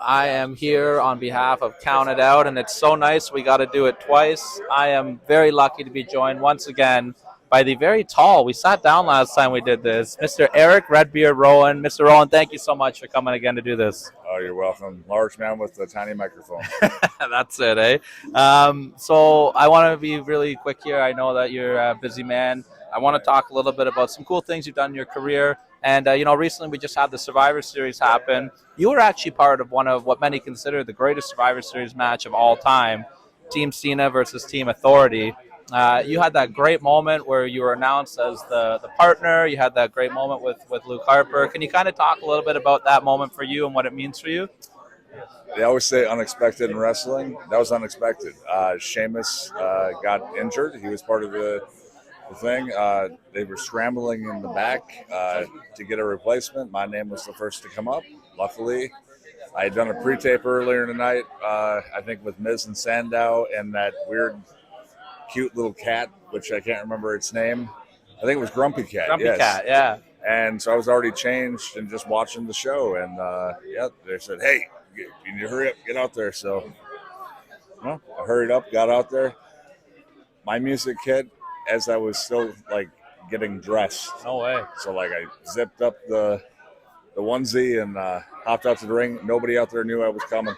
I am here on behalf of Count It Out, and it's so nice we got to do it twice. I am very lucky to be joined once again by the very tall, we sat down last time we did this, Mr. Erick Redbeard Rowan. Mr. Rowan, thank you so much for coming again to do this. Oh, you're welcome. Large man with a tiny microphone. That's it, eh? So I want to be really quick here. I know that you're a busy man. I want to talk a little bit about some cool things you've done in your career. And, recently we just had the Survivor Series happen. You were actually part of one of what many consider the greatest Survivor Series match of all time, Team Cena versus Team Authority. You had that great moment where you were announced as the partner. You had that great moment with Luke Harper. Can you kind of talk a little bit about that moment for you and what it means for you? They always say unexpected in wrestling. That was unexpected. Sheamus got injured. He was part of the thing. They were scrambling in the back to get a replacement. My name was the first to come up. Luckily, I had done a pre-tape earlier tonight, I think with Miz and Sandow and that weird, cute little cat, which I can't remember its name. I think it was Grumpy Cat. Grumpy Cat, yeah. And so I was already changed and just watching the show. And, they said, hey, you need to hurry up, get out there. So, I hurried up, got out there. My music hit as I was still, getting dressed. No way. So, I zipped up the onesie and hopped out to the ring. Nobody out there knew I was coming.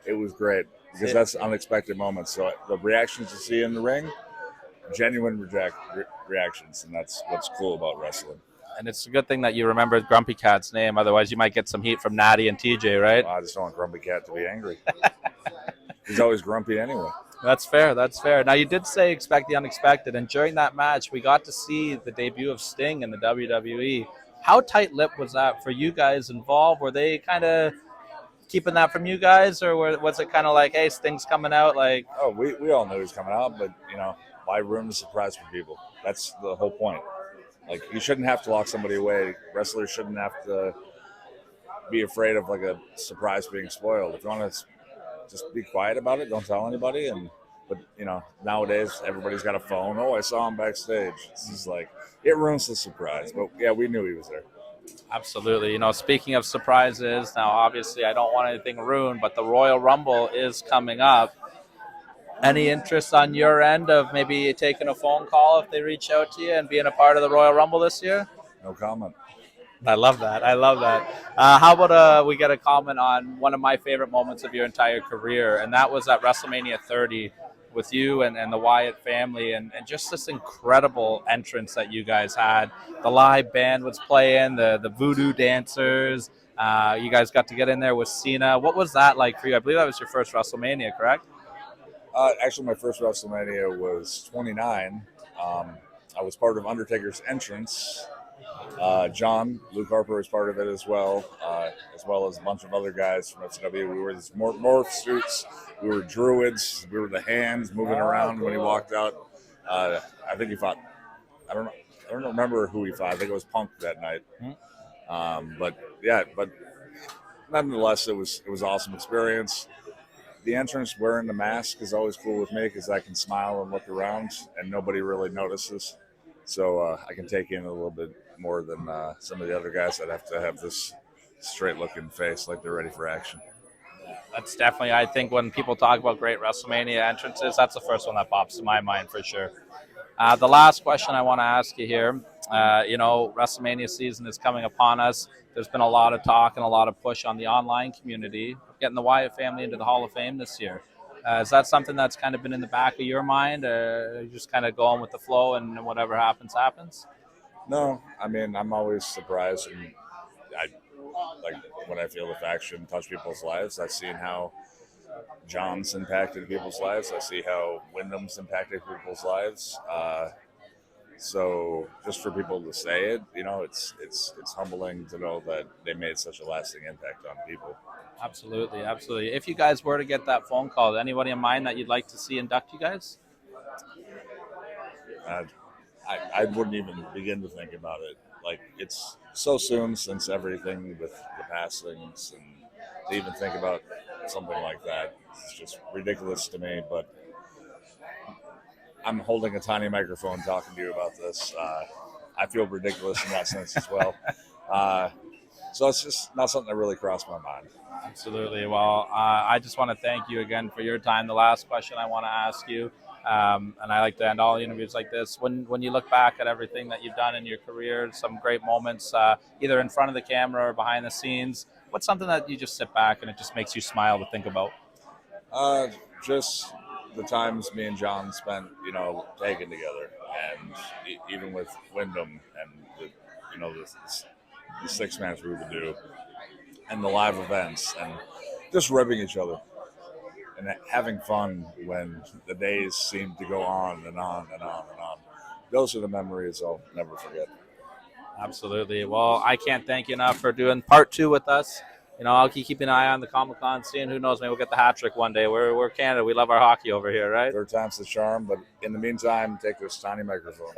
It was great because that's unexpected moments. So the reactions you see in the ring, genuine reactions, and that's what's cool about wrestling. And it's a good thing that you remember Grumpy Cat's name. Otherwise, you might get some heat from Natty and TJ, right? I just don't want Grumpy Cat to be angry. He's always grumpy anyway. That's fair. That's fair. Now, you did say expect the unexpected, and during that match, we got to see the debut of Sting in the WWE. How tight-lipped was that for you guys involved? Were they kind of keeping that from you guys, or was it kind of like, hey, Sting's coming out? Oh, we all knew he was coming out, but, why ruin the surprise for people? That's the whole point. You shouldn't have to lock somebody away. Wrestlers shouldn't have to be afraid of, a surprise being spoiled. If you want to just be quiet about it, don't tell anybody. But nowadays, everybody's got a phone. Oh, I saw him backstage. It's just it ruins the surprise. But, yeah, we knew he was there. Absolutely. Speaking of surprises, now, obviously, I don't want anything ruined, but the Royal Rumble is coming up. Any interest on your end of maybe taking a phone call if they reach out to you and being a part of the Royal Rumble this year? No comment. I love that. How about we get a comment on one of my favorite moments of your entire career, and that was at WrestleMania 30 with you and the Wyatt family, and just this incredible entrance that you guys had. The live band was playing, the voodoo dancers. You guys got to get in there with Cena. What was that like for you? I believe that was your first WrestleMania, correct? Actually, my first WrestleMania was 29. I was part of Undertaker's entrance. Luke Harper was part of it as well as a bunch of other guys from FCW. We were these morph suits. We were druids. We were the hands moving around when he walked out. I think he fought. I don't remember who he fought. I think it was Punk that night. But nonetheless, it was an awesome experience. The entrance wearing the mask is always cool with me because I can smile and look around and nobody really notices. So I can take in a little bit more than some of the other guys that have to have this straight-looking face like they're ready for action. That's definitely, I think, when people talk about great WrestleMania entrances, that's the first one that pops to my mind for sure. The last question I want to ask you here, WrestleMania season is coming upon us. There's been a lot of talk and a lot of push on the online community, getting the Wyatt family into the Hall of Fame this year. Is that something that's kind of been in the back of your mind, or you just kind of going with the flow and whatever happens, happens? No, I'm always surprised. And when I feel the faction touch people's lives, I've seen how John's impacted people's lives. I see how Wyndham's impacted people's lives. So just for people to say it, it's humbling to know that they made such a lasting impact on people. Absolutely. If you guys were to get that phone call, anybody in mind that you'd like to see induct you guys? I wouldn't even begin to think about it. It's so soon since everything with the passings, and to even think about something like that, it's just ridiculous to me. But I'm holding a tiny microphone talking to you about this. I feel ridiculous in that sense as well. So it's just not something that really crossed my mind. Absolutely. Well, I just want to thank you again for your time. The last question I want to ask you, and I like to end all interviews like this. When you look back at everything that you've done in your career, some great moments, either in front of the camera or behind the scenes, what's something that you just sit back and it just makes you smile to think about? Uh, just the times me and John spent, tagging together, and even with Wyndham and the six match we would do, and the live events, and just ribbing each other and having fun when the days seem to go on and on and on and on. Those are the memories I'll never forget. Absolutely. Well, I can't thank you enough for doing part 2 with us. I'll keep an eye on the Comic Con scene. Who knows? Maybe we'll get the hat trick one day. We're Canada. We love our hockey over here, right? Third time's the charm, but in the meantime, take this tiny microphone.